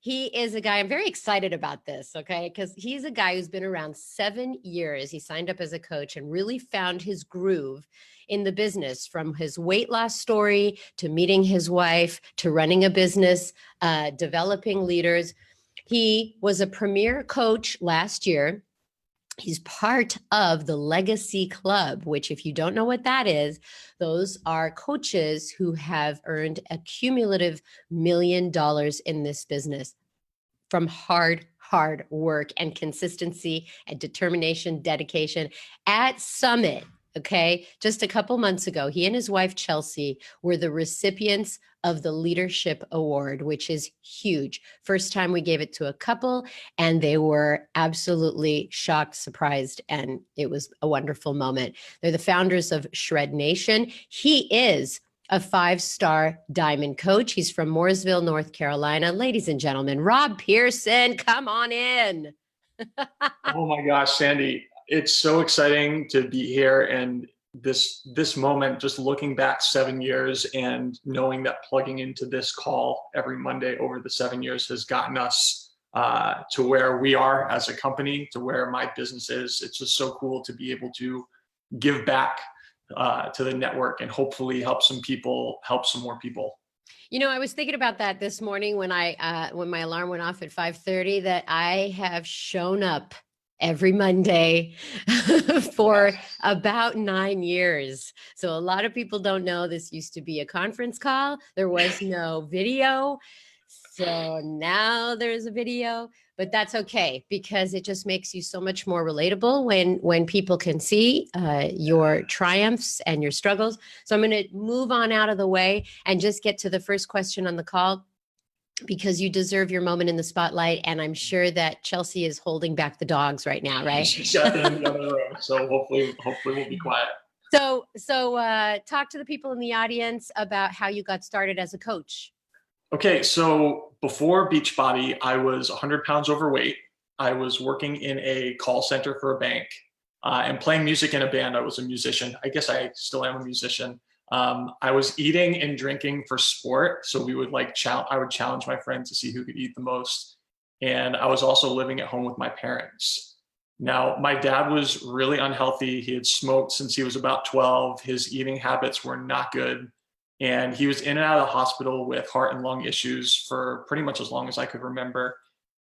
He is a guy, I'm very excited about this, okay? Because he's a guy who's been around 7 years. He signed up as a coach and really found his groove in the business, from his weight loss story to meeting his wife to running a business, developing leaders. He was a premier coach last year. He's part of the Legacy Club, which, if you don't know what that is, those are coaches who have earned a cumulative $1 million in this business from hard work and consistency and determination, dedication. At Summit, okay, just a couple months ago, he and his wife, Chelsea, were the recipients of the Leadership Award, which is huge. First time we gave it to a couple, and they were absolutely shocked, surprised, and it was a wonderful moment. They're the founders of Shred Nation. He is a 5-star diamond coach. He's from Mooresville, North Carolina. Ladies and gentlemen, Robb Pearson, come on in. Oh my gosh, Sandy, it's so exciting to be here. And this moment, just looking back 7 years and knowing that plugging into this call every Monday over the 7 years has gotten us to where we are as a company, to where my business is. It's just so cool to be able to give back to the network and hopefully help some more people. You know, I was thinking about that this morning when when my alarm went off at 5:30, that I have shown up every Monday for about 9 years. So a lot of people don't know this used to be a conference call. There was no video. So now there's a video, but that's okay, because it just makes you so much more relatable when people can see your triumphs and your struggles. So I'm going to move on out of the way and just get to the first question on the call, because you deserve your moment in the spotlight. And I'm sure that Chelsea is holding back the dogs right now, right? She's at the end of the room, so hopefully we'll be quiet. So talk to the people in the audience about how you got started as a coach. Okay, so before Beachbody, I was 100 pounds overweight. I was working in a call center for a bank and playing music in a band. I was a musician. I guess I still am a musician. I was eating and drinking for sport. So we would I would challenge my friends to see who could eat the most. And I was also living at home with my parents. Now, my dad was really unhealthy. He had smoked since he was about 12. His eating habits were not good. And he was in and out of the hospital with heart and lung issues for pretty much as long as I could remember.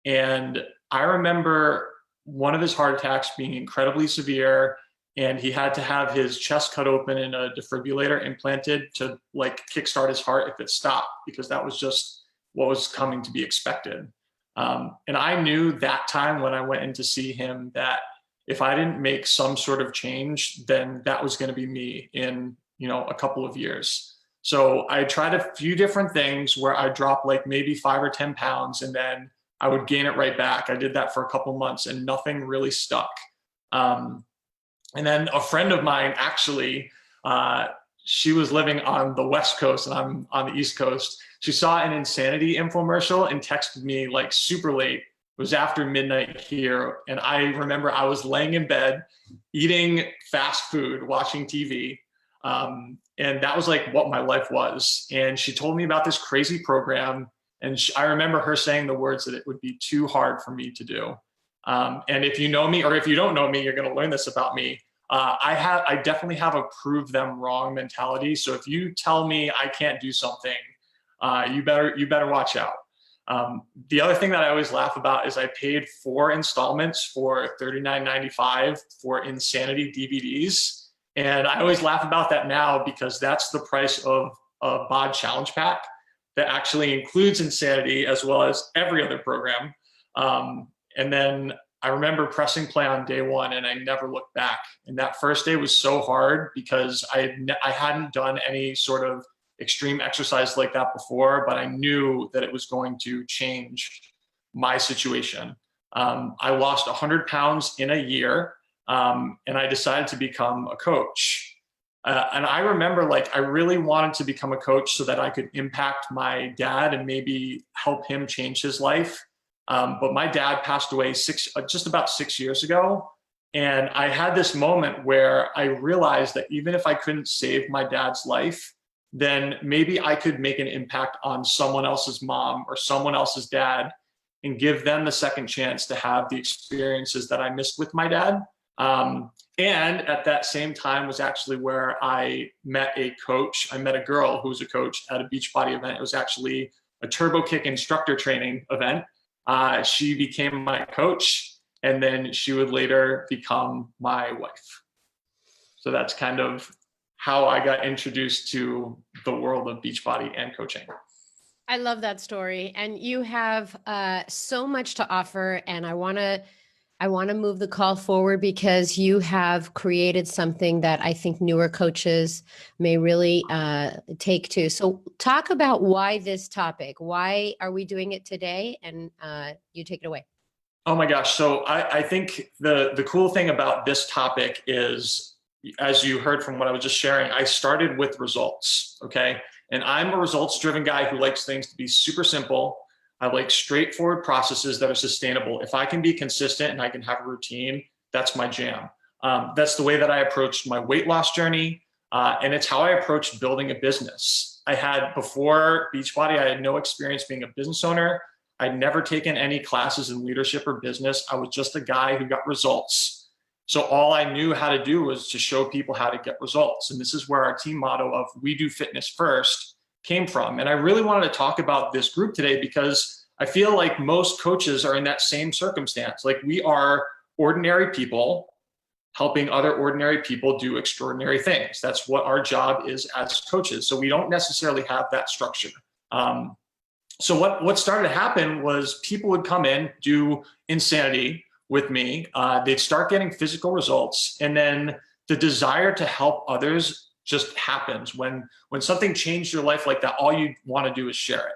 And I remember one of his heart attacks being incredibly severe, and he had to have his chest cut open and a defibrillator implanted to kickstart his heart if it stopped, because that was just what was coming to be expected. And I knew that time when I went in to see him that if I didn't make some sort of change, then that was going to be me in, a couple of years. So I tried a few different things where I dropped maybe 5 or 10 pounds, and then I would gain it right back. I did that for a couple months and nothing really stuck. And then a friend of mine, actually, she was living on the West Coast and I'm on the East Coast. She saw an Insanity infomercial and texted me super late. It was after midnight here. And I remember I was laying in bed, eating fast food, watching TV. And that was what my life was. And she told me about this crazy program. And I remember her saying the words that it would be too hard for me to do. And if you know me, or if you don't know me, you're going to learn this about me. I definitely have a prove them wrong mentality. So if you tell me I can't do something, you better watch out. The other thing that I always laugh about is I paid 4 installments for $39.95 for Insanity DVDs. And I always laugh about that now, because that's the price of a BOD challenge pack that actually includes Insanity as well as every other program. And then I remember pressing play on day 1 and I never looked back. And that first day was so hard because I hadn't done any sort of extreme exercise like that before, but I knew that it was going to change my situation. I lost 100 pounds in a year. And I decided to become a coach. And I remember I really wanted to become a coach so that I could impact my dad and maybe help him change his life. But my dad passed away just about 6 years ago. And I had this moment where I realized that even if I couldn't save my dad's life, then maybe I could make an impact on someone else's mom or someone else's dad. and give them the second chance to have the experiences that I missed with my dad. And at that same time was actually where I met a coach. I met a girl who was a coach at a Beachbody event. It was actually a turbo kick instructor training event. She became my coach, and then she would later become my wife. So that's kind of how I got introduced to the world of Beachbody and coaching. I love that story. And you have so much to offer. And I want to move the call forward because you have created something that I think newer coaches may really take to. So talk about why this topic. Why are we doing it today? And you take it away. Oh my gosh. So I think the cool thing about this topic is, as you heard from what I was just sharing, I started with results. Okay. And I'm a results driven guy who likes things to be super simple. I like straightforward processes that are sustainable. If I can be consistent and I can have a routine, that's my jam. That's the way that I approached my weight loss journey. And it's how I approached building a business. Before Beachbody, I had no experience being a business owner. I'd never taken any classes in leadership or business. I was just a guy who got results. So all I knew how to do was to show people how to get results. And this is where our team motto of "We do fitness first" came from. And I really wanted to talk about this group today because I feel like most coaches are in that same circumstance. Like, we are ordinary people helping other ordinary people do extraordinary things. That's what our job is as coaches. So we don't necessarily have that structure. So what started to happen was people would come in, do insanity with me. They'd start getting physical results, and then the desire to help others just happens. When something changed your life like that, all you want to do is share it.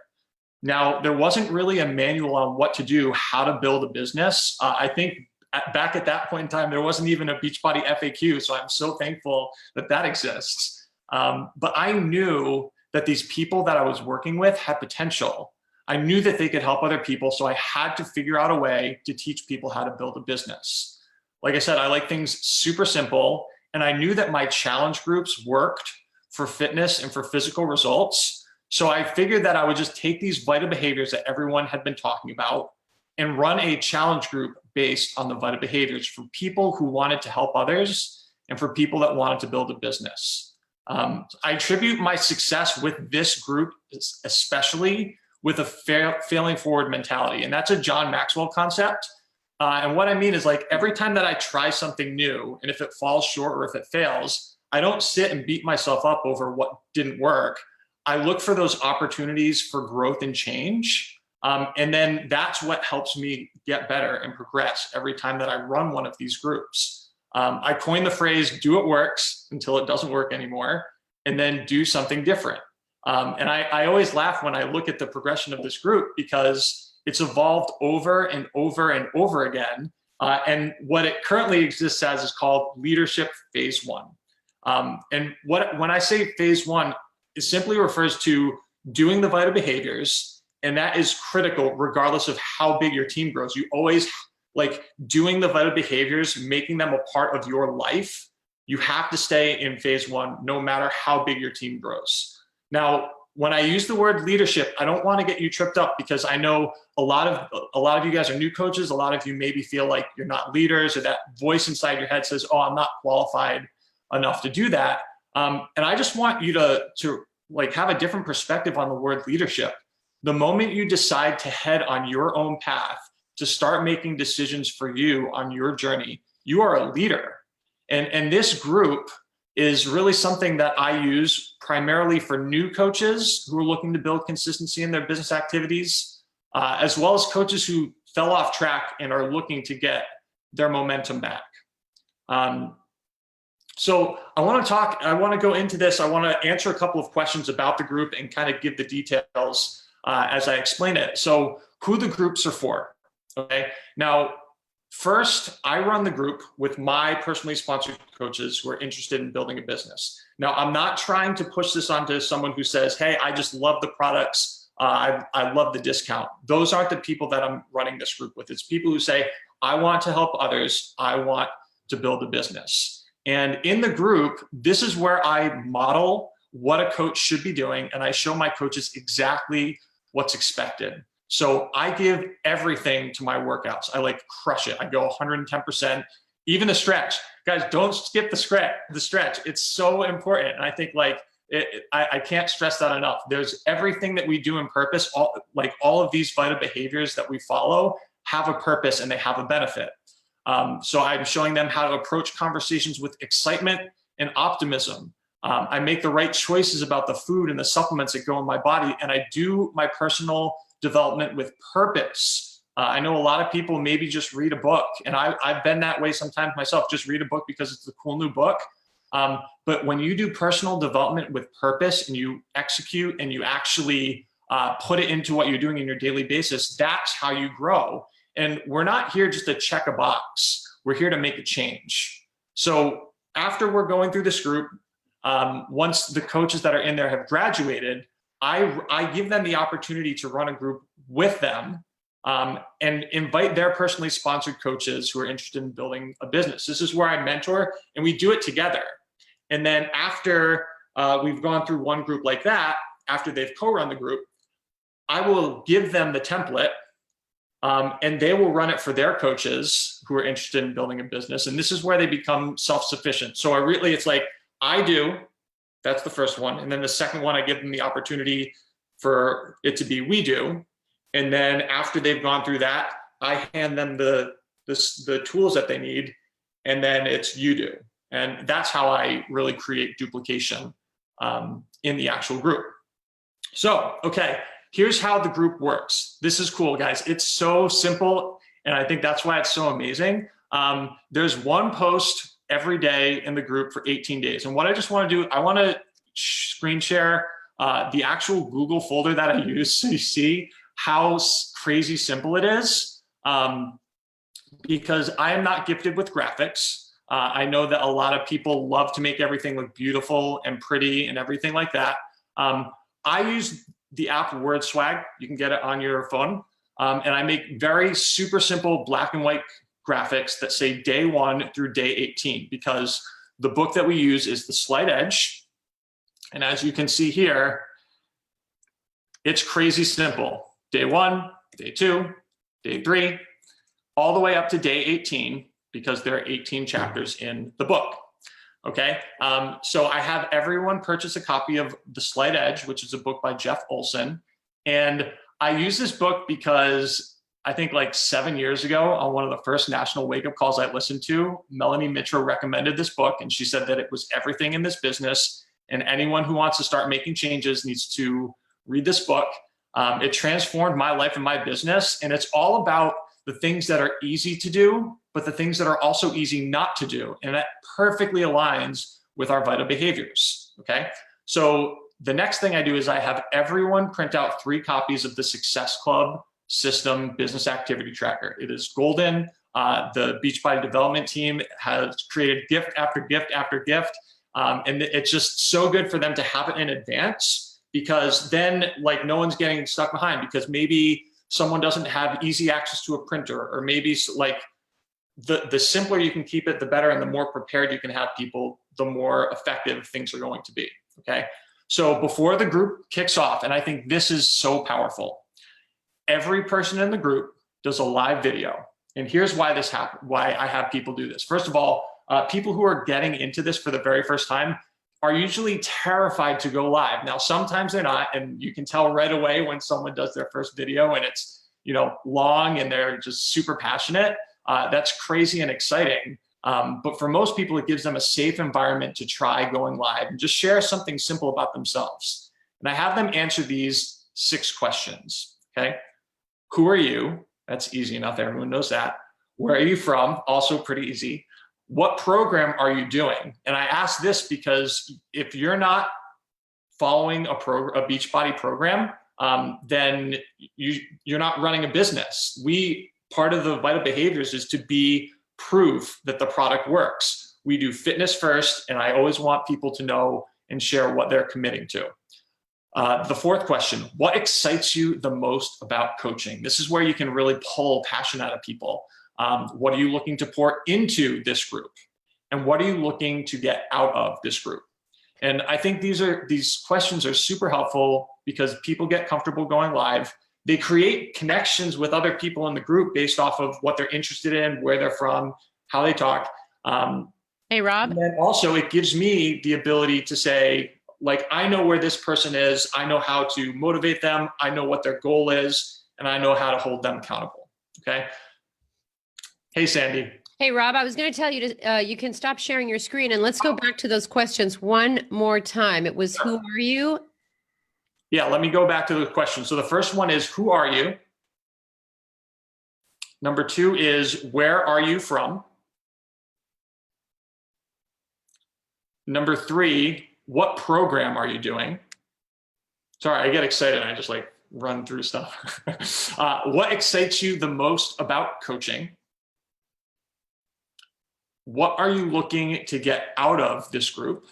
Now, there wasn't really a manual on what to do, how to build a business. I think back at that point in time, there wasn't even a Beachbody FAQ. So I'm so thankful that that exists. But I knew that these people that I was working with had potential. I knew that they could help other people. So I had to figure out a way to teach people how to build a business. Like I said, I like things super simple. And I knew that my challenge groups worked for fitness and for physical results. So I figured that I would just take these vital behaviors that everyone had been talking about and run a challenge group based on the vital behaviors for people who wanted to help others and for people that wanted to build a business. I attribute my success with this group, especially with a failing forward mentality. And that's a John Maxwell concept. And what I mean is, like, every time that I try something new, and if it falls short or if it fails, I don't sit and beat myself up over what didn't work. I look for those opportunities for growth and change. And then that's what helps me get better and progress every time that I run one of these groups. I coined the phrase, "do what works until it doesn't work anymore, and then do something different." And I always laugh when I look at the progression of this group because it's evolved over and over and over again. And what it currently exists as is called Leadership Phase 1. And when I say Phase 1, it simply refers to doing the vital behaviors. And that is critical regardless of how big your team grows. You always, like, doing the vital behaviors, making them a part of your life. You have to stay in Phase 1 no matter how big your team grows. Now, when I use the word leadership, I don't want to get you tripped up because I know a lot of you guys are new coaches. A lot of you maybe feel like you're not leaders, or that voice inside your head says, "Oh, I'm not qualified enough to do that." And I just want you to like have a different perspective on the word leadership. The moment you decide to head on your own path, to start making decisions for you on your journey, you are a leader. And this group is really something that I use primarily for new coaches who are looking to build consistency in their business activities, as well as coaches who fell off track and are looking to get their momentum back. So I want to go into this. I want to answer a couple of questions about the group and kind of give the details as I explain it. So who the groups are for, okay? Now, first, I run the group with my personally sponsored coaches who are interested in building a business. Now, I'm not trying to push this onto someone who says, "Hey, I just love the products. I love the discount." Those aren't the people that I'm running this group with. It's people who say, "I want to help others. I want to build a business." And in the group, this is where I model what a coach should be doing, and I show my coaches exactly what's expected. So I give everything to my workouts. I like crush it. I go 110%. Even the stretch, guys, don't skip the stretch. It's so important. And I think like I can't stress that enough. There's everything that we do in purpose. All of these vital behaviors that we follow have a purpose and they have a benefit. So I'm showing them how to approach conversations with excitement and optimism. I make the right choices about the food and the supplements that go in my body, and I do my personal development with purpose. I know a lot of people maybe just read a book, and I've been that way sometimes myself, just read a book because it's a cool new book. But when you do personal development with purpose and you execute and you actually put it into what you're doing in your daily basis, that's how you grow. And we're not here just to check a box. We're here to make a change. So after we're going through this group, once the coaches that are in there have graduated, I give them the opportunity to run a group with them and invite their personally sponsored coaches who are interested in building a business. This is where I mentor, and we do it together. And then after we've gone through one group like that, after they've co-run the group, I will give them the template, and they will run it for their coaches who are interested in building a business. And this is where they become self-sufficient. So it's like, I do, that's the first one. And then the second one, I give them the opportunity for it to be we do. And then after they've gone through that, I hand them the tools that they need, and then it's you do. And that's how I really create duplication in the actual group. So, okay, here's how the group works. This is cool, guys. It's so simple, and I think that's why it's so amazing. There's one post every day in the group for 18 days. And what I just want to do, I want to screen share the actual Google folder that I use so you see how crazy simple it is, because I am not gifted with graphics. I know that a lot of people love to make everything look beautiful and pretty and everything like that. I use the app Word Swag. You can get it on your phone. And I make very super simple black and white graphics that say day 1 through day 18, because the book that we use is The Slight Edge. And as you can see here, it's crazy simple. Day 1, day 2, day 3, all the way up to day 18, because there are 18 chapters in the book. Okay, so I have everyone purchase a copy of The Slight Edge, which is a book by Jeff Olson. And I use this book because I think like 7 years ago, on one of the first national wake-up calls I listened to, Melanie Mitchell recommended this book, and she said that it was everything in this business, and anyone who wants to start making changes needs to read this book. It transformed my life and my business, and it's all about the things that are easy to do, but the things that are also easy not to do, and that perfectly aligns with our vital behaviors, okay? So the next thing I do is I have everyone print out 3 copies of the Success Club System Business Activity Tracker. It is golden. The Beachbody development team has created gift after gift after gift. And it's just so good for them to have it in advance, because then like no one's getting stuck behind, because maybe someone doesn't have easy access to a printer, or maybe like the simpler you can keep it, the better, and the more prepared you can have people, the more effective things are going to be, okay? So before the group kicks off, and I think this is so powerful, every person in the group does a live video. And here's why this happened, why I have people do this. First of all, people who are getting into this for the very first time are usually terrified to go live. Now, sometimes they're not, and you can tell right away when someone does their first video and it's, you know, long and they're just super passionate. That's crazy and exciting. But for most people, it gives them a safe environment to try going live and just share something simple about themselves. And I have them answer these 6 questions, okay? Who are you? That's easy enough, everyone knows that. Where are you from? Also pretty easy. What program are you doing? And I ask this because if you're not following a Beachbody program, then you're not running a business. Part of the vital behaviors is to be proof that the product works. We do fitness first, and I always want people to know and share what they're committing to. The 4th question, what excites you the most about coaching? This is where you can really pull passion out of people. What are you looking to pour into this group? And what are you looking to get out of this group? And I think these questions are super helpful because people get comfortable going live. They create connections with other people in the group based off of what they're interested in, where they're from, how they talk. Hey, Rob. And then also it gives me the ability to say, like, I know where this person is. I know how to motivate them. I know what their goal is, and I know how to hold them accountable. Okay. Hey, Sandy. Hey, Rob, I was going to tell you to, you can stop sharing your screen and let's go back to those questions one more time. It was, who are you? Yeah, let me go back to the question. So the first one is, who are you? Number 2 is, where are you from? Number 3, what program are you doing? Sorry, I get excited. I just like run through stuff. What excites you the most about coaching? What are you looking to get out of this group?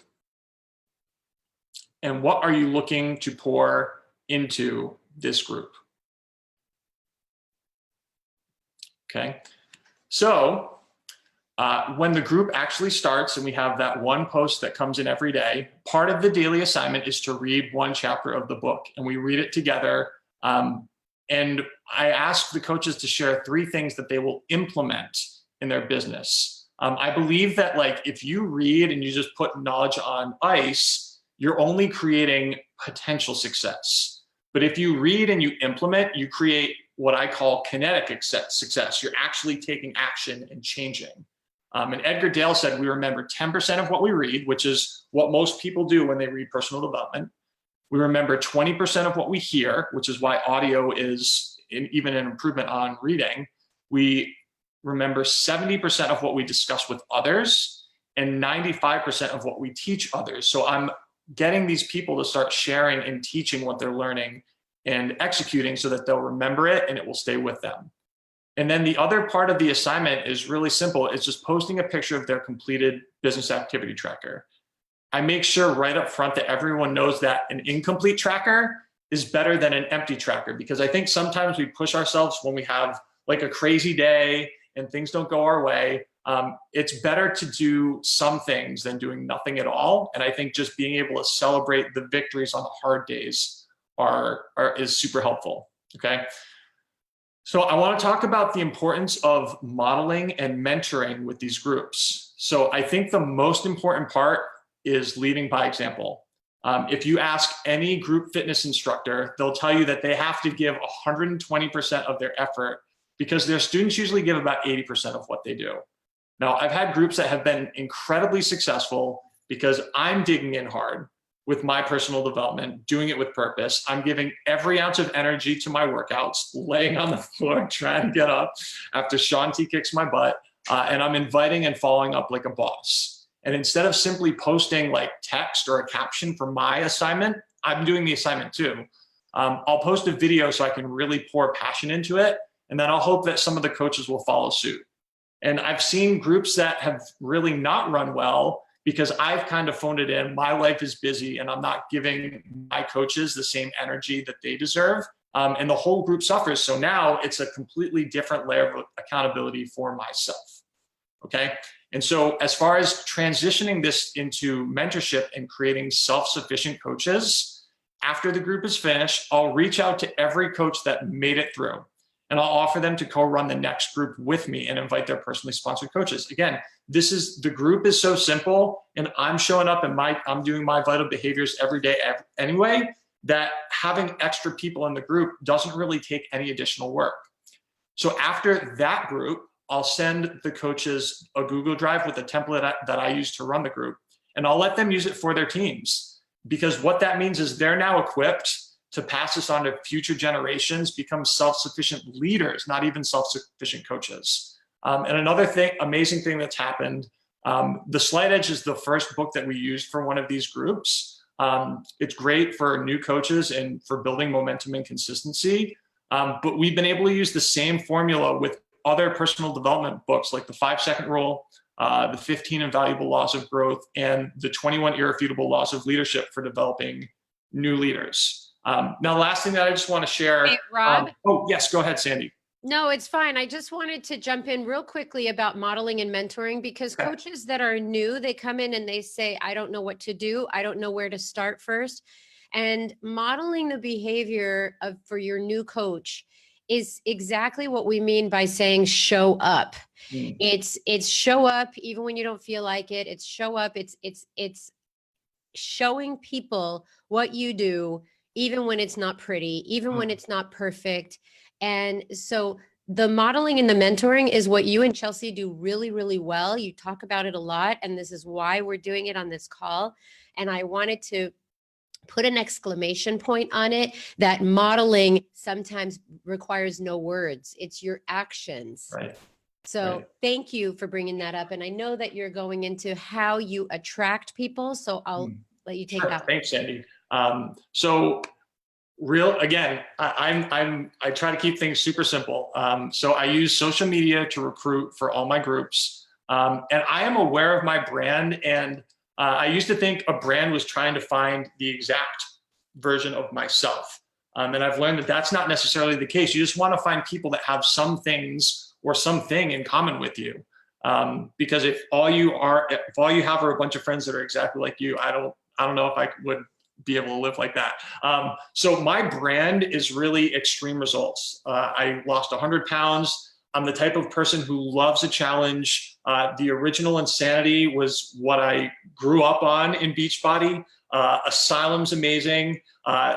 And what are you looking to pour into this group? Okay. So when the group actually starts and we have that one post that comes in every day, part of the daily assignment is to read one chapter of the book, and we read it together. And I ask the coaches to share 3 things that they will implement in their business. I believe that, like, if you read and you just put knowledge on ice, you're only creating potential success. But if you read and you implement, you create what I call kinetic success. You're actually taking action and changing. And Edgar Dale said, we remember 10% of what we read, which is what most people do when they read personal development. We remember 20% of what we hear, which is why audio is even an improvement on reading. We remember 70% of what we discuss with others and 95% of what we teach others. So I'm getting these people to start sharing and teaching what they're learning and executing so that they'll remember it and it will stay with them. And then the other part of the assignment is really simple. It's just posting a picture of their completed business activity tracker. I make sure right up front that everyone knows that an incomplete tracker is better than an empty tracker, because I think sometimes we push ourselves when we have like a crazy day and things don't go our way. It's better to do some things than doing nothing at all. And I think just being able to celebrate the victories on the hard days is super helpful. Okay. So I want to talk about the importance of modeling and mentoring with these groups. So I think the most important part is leading by example. If you ask any group fitness instructor, they'll tell you that they have to give 120% of their effort because their students usually give about 80% of what they do. Now, I've had groups that have been incredibly successful because I'm digging in hard with my personal development, doing it with purpose. I'm giving every ounce of energy to my workouts, laying on the floor, trying to get up after Sean T kicks my butt, and I'm inviting and following up like a boss. And instead of simply posting like text or a caption for my assignment, I'm doing the assignment too. I'll post a video so I can really pour passion into it, and then I'll hope that some of the coaches will follow suit. And I've seen groups that have really not run well because I've kind of phoned it in. My life is busy and I'm not giving my coaches the same energy that they deserve. And the whole group suffers. So now it's a completely different layer of accountability for myself. Okay. And so as far as transitioning this into mentorship and creating self-sufficient coaches, after the group is finished, I'll reach out to every coach that made it through. And I'll offer them to co-run the next group with me and invite their personally sponsored coaches. Again, the group is so simple, and I'm showing up and I'm doing my vital behaviors every day anyway, that having extra people in the group doesn't really take any additional work. So after that group, I'll send the coaches a Google Drive with a template that I use to run the group, and I'll let them use it for their teams, because what that means is they're now equipped to pass this on to future generations, become self-sufficient leaders, not even self-sufficient coaches. And another amazing thing that's happened, The Slight Edge is the first book that we used for one of these groups. It's great for new coaches and for building momentum and consistency. But we've been able to use the same formula with other personal development books like the 5-Second Rule, the 15 Invaluable Laws of Growth, and the 21 Irrefutable Laws of Leadership for developing new leaders. Now, the last thing that I just want to share. Hey, Rob. Oh, yes, go ahead, Sandy. No, it's fine. I just wanted to jump in real quickly about modeling and mentoring, because coaches that are new, they come in and they say, I don't know what to do. I don't know where to start first. And modeling the behavior of for your new coach is exactly what we mean by saying show up. Mm. It's show up even when you don't feel like it. It's show up. It's showing people what you do, even when it's not pretty, even when it's not perfect. And so the modeling and the mentoring is what you and Chelsea do really, really well. You talk about it a lot, and this is why we're doing it on this call. And I wanted to put an exclamation point on it, that modeling sometimes requires no words, it's your actions. Right. So Right. thank you for bringing that up. And I know that you're going into how you attract people. So I'll let you take Sure. that one. Thanks, Sandy. So again, I try to keep things super simple. So I use social media to recruit for all my groups. And I am aware of my brand. And I used to think a brand was trying to find the exact version of myself. And I've learned that that's not necessarily the case. You just want to find people that have some things or something in common with you. Because if all you have are a bunch of friends that are exactly like you, I don't know if I would be able to live like that. So my brand is really extreme results. I lost 100 pounds. I'm the type of person who loves a challenge. The original Insanity was what I grew up on in Beachbody. Asylum's amazing.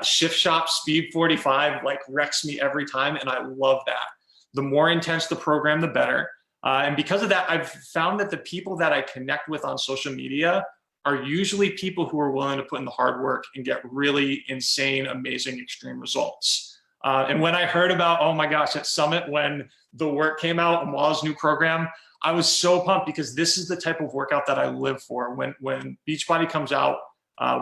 Shift Shop Speed 45 like wrecks me every time, and I love that. The more intense the program, the better. And because of that, I've found that the people that I connect with on social media are usually people who are willing to put in the hard work and get really insane, amazing, extreme results. And when I heard about, oh my gosh, at Summit, when the work came out, Amal's new program, I was so pumped because this is the type of workout that I live for. When Beachbody comes out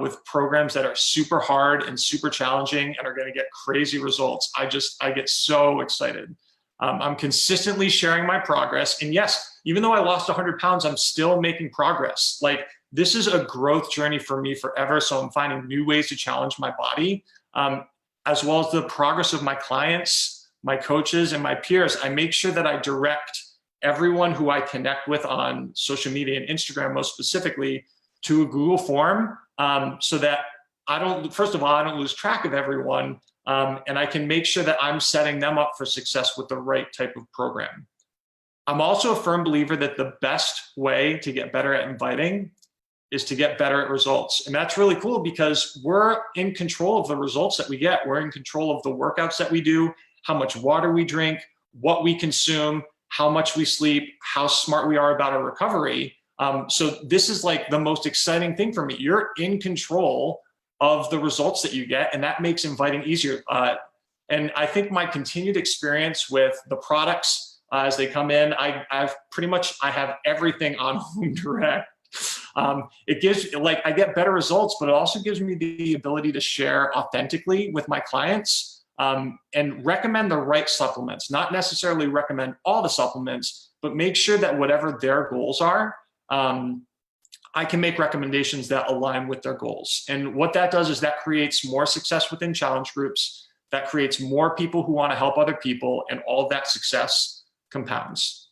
with programs that are super hard and super challenging and are going to get crazy results, I get so excited. I'm consistently sharing my progress. And yes, even though I lost 100 pounds, I'm still making progress. Like, this is a growth journey for me forever. So I'm finding new ways to challenge my body, as well as the progress of my clients, my coaches, and my peers. I make sure that I direct everyone who I connect with on social media and Instagram, most specifically, to a Google form, so that first of all, I don't lose track of everyone. And I can make sure that I'm setting them up for success with the right type of program. I'm also a firm believer that the best way to get better at inviting is to get better at results. And that's really cool because we're in control of the results that we get. We're in control of the workouts that we do, how much water we drink, what we consume, how much we sleep, how smart we are about our recovery. So this is like the most exciting thing for me. You're in control of the results that you get, and that makes inviting easier. And I think my continued experience with the products as they come in, I have everything on Home Direct. It gives, like, I get better results, but it also gives me the ability to share authentically with my clients, and recommend the right supplements, not necessarily recommend all the supplements, but make sure that whatever their goals are, I can make recommendations that align with their goals. And what that does is that creates more success within challenge groups, that creates more people who want to help other people, and all of that success compounds.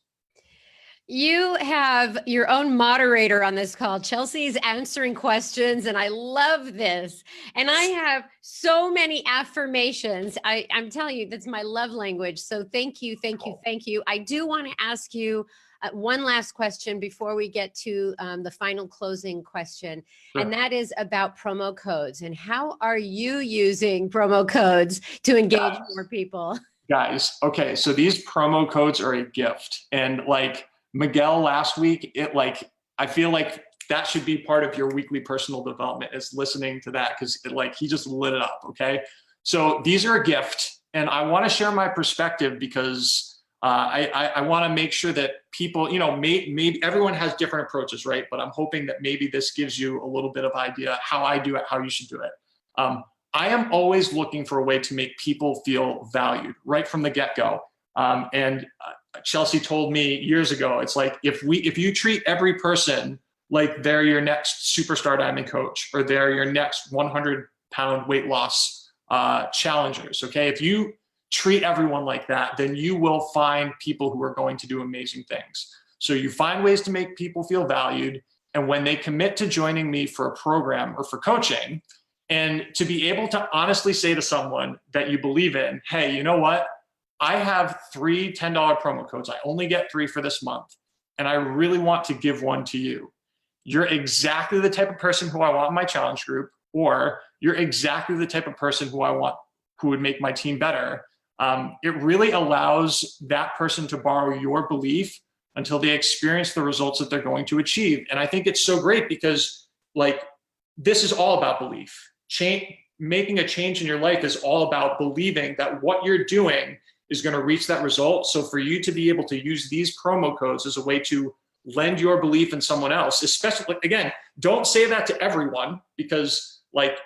You have your own moderator on this call. Chelsea's answering questions, and I love this. And I have so many affirmations. I'm telling you, that's my love language. So thank you, thank you, thank you. I do want to ask you one last question before we get to the final closing question. Sure. And that is about promo codes. And how are you using promo codes to engage more people? Guys, okay, so these promo codes are a gift. And like Miguel last week, I feel like that should be part of your weekly personal development, is listening to that, because he just lit it up. Okay, so these are a gift, and I want to share my perspective because I want to make sure that people, maybe everyone has different approaches, right? But I'm hoping that maybe this gives you a little bit of idea how I do it, how you should do it. I am always looking for a way to make people feel valued right from the get-go. And Chelsea told me years ago, it's like, if you treat every person like they're your next superstar diamond coach, or they're your next 100-pound weight loss challengers, okay? If you treat everyone like that, then you will find people who are going to do amazing things. So you find ways to make people feel valued. And when they commit to joining me for a program or for coaching, And to be able to honestly say to someone that you believe in, hey, you know what? I have three $10 promo codes. I only get 3 for this month. And I really want to give one to you. You're exactly the type of person who I want in my challenge group, or you're exactly the type of person who I want, who would make my team better. It really allows that person to borrow your belief until they experience the results that they're going to achieve. And I think it's so great because like, this is all about belief. Making a change in your life is all about believing that what you're doing is going to reach that result. So for you to be able to use these promo codes as a way to lend your belief in someone else, especially, again, don't say that to everyone, because like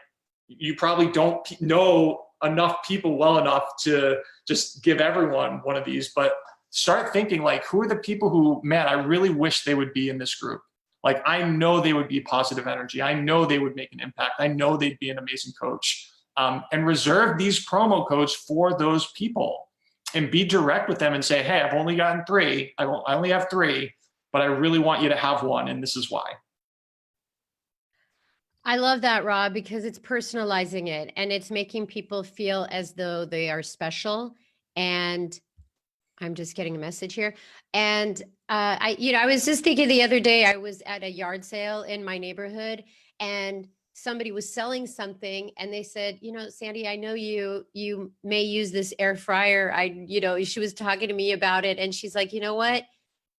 you probably don't know enough people well enough to just give everyone one of these, but start thinking like, who are the people who, man, I really wish they would be in this group. Like, I know they would be positive energy. I know they would make an impact. I know they'd be an amazing coach. And reserve these promo codes for those people and be direct with them and say, hey, I've only gotten 3. I only have 3, but I really want you to have one. And this is why. I love that, Rob, because it's personalizing it and it's making people feel as though they are special. And I'm just getting a message here. And I was just thinking the other day, I was at a yard sale in my neighborhood and somebody was selling something and they said, Sandy, I know you may use this air fryer. She was talking to me about it and she's like, you know what?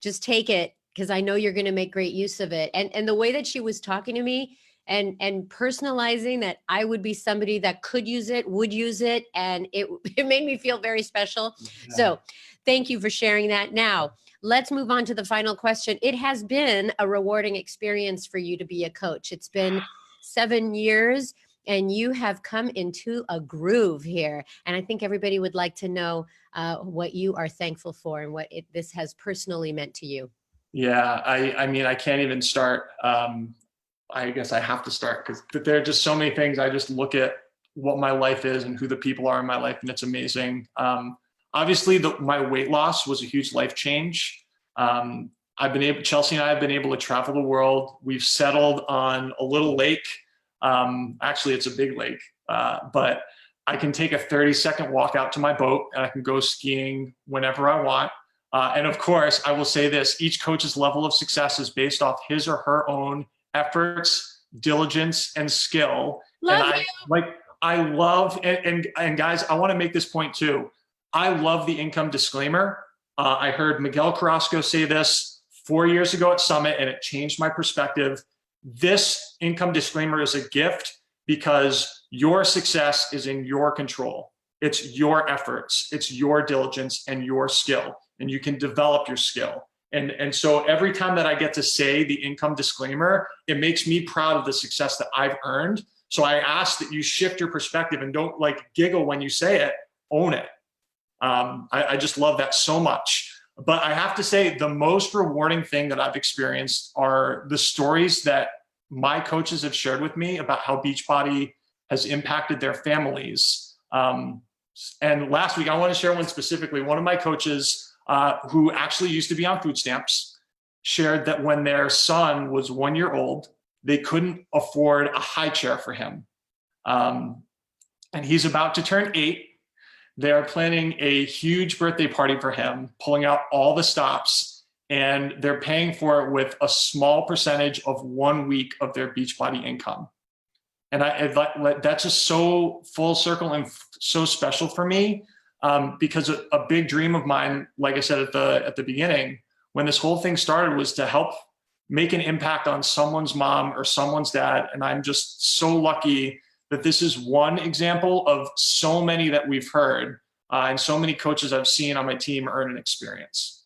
Just take it because I know you're going to make great use of it. And the way that she was talking to me and personalizing that I would be somebody that could use it, would use it. And it made me feel very special. Yeah. So thank you for sharing that. Now, let's move on to the final question. It has been a rewarding experience for you to be a coach. It's been 7 years and you have come into a groove here. And I think everybody would like to know what you are thankful for and what this has personally meant to you. Yeah, I mean, I can't even start. I guess I have to start because there are just so many things. I just look at what my life is and who the people are in my life, and it's amazing. Obviously, my weight loss was a huge life change. Chelsea and I have been able to travel the world. We've settled on a little lake. Actually, it's a big lake, but I can take a 30-second walk out to my boat and I can go skiing whenever I want. And of course, I will say this, each coach's level of success is based off his or her own efforts, diligence, and skill. I love, and guys, I want to make this point too. I love the income disclaimer. I heard Miguel Carrasco say this 4 years ago at Summit, and it changed my perspective. This income disclaimer is a gift because your success is in your control. It's your efforts, it's your diligence and your skill, and you can develop your skill. And so every time that I get to say the income disclaimer, it makes me proud of the success that I've earned. So I ask that you shift your perspective and don't like giggle when you say it, own it. I just love that so much. But I have to say the most rewarding thing that I've experienced are the stories that my coaches have shared with me about how Beachbody has impacted their families. And last week, I want to share one specifically. One of my coaches who actually used to be on food stamps shared that when their son was 1 year old, they couldn't afford a high chair for him. And he's about to turn 8. They're planning a huge birthday party for him, pulling out all the stops, and they're paying for it with a small percentage of 1 week of their Beachbody income. And that's just so full circle and so special for me, because a big dream of mine, like I said at the beginning, when this whole thing started, was to help make an impact on someone's mom or someone's dad. And I'm just so lucky that this is one example of so many that we've heard, and so many coaches I've seen on my team earn an experience.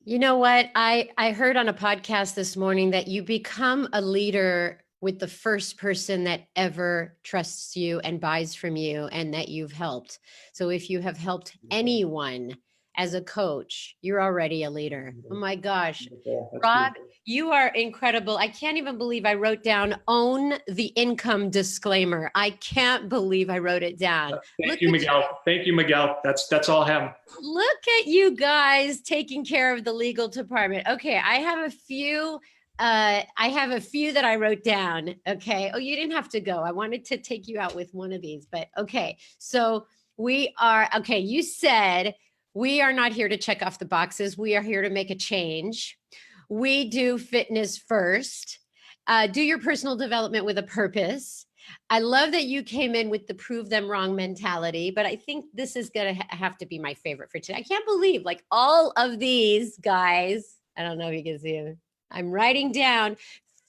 You know what? I heard on a podcast this morning that you become a leader with the first person that ever trusts you and buys from you and that you've helped. So if you have helped anyone as a coach, you're already a leader. Oh my gosh. Rob, you are incredible. I can't even believe I wrote down own the income disclaimer. I can't believe I wrote it down. Thank you, Miguel. Thank you, Miguel. That's all him. Look at you guys taking care of the legal department. Okay, I have a few I have a few that I wrote down. Okay. Oh, you didn't have to go. I wanted to take you out with one of these, but okay. So okay. You said we are not here to check off the boxes. We are here to make a change. We do fitness first. Do your personal development with a purpose. I love that you came in with the prove them wrong mentality, but I think this is going to have to be my favorite for today. I can't believe like all of these guys. I don't know if you can see them. I'm writing down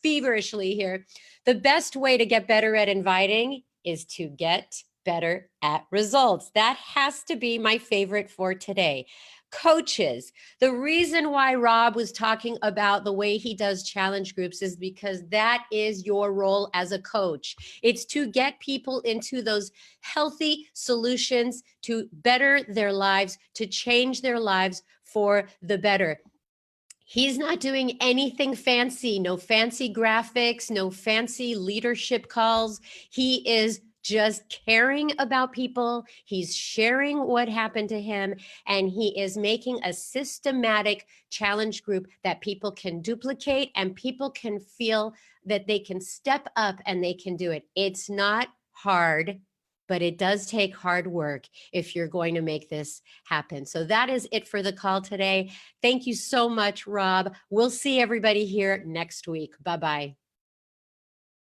feverishly here. The best way to get better at inviting is to get better at results. That has to be my favorite for today. Coaches, the reason why Rob was talking about the way he does challenge groups is because that is your role as a coach. It's to get people into those healthy solutions to better their lives, to change their lives for the better. He's not doing anything fancy, no fancy graphics, no fancy leadership calls. He is just caring about people. He's sharing what happened to him, and he is making a systematic challenge group that people can duplicate and people can feel that they can step up and they can do it. It's not hard, but it does take hard work if you're going to make this happen. So that is it for the call today. Thank you so much, Rob. We'll see everybody here next week. Bye-bye.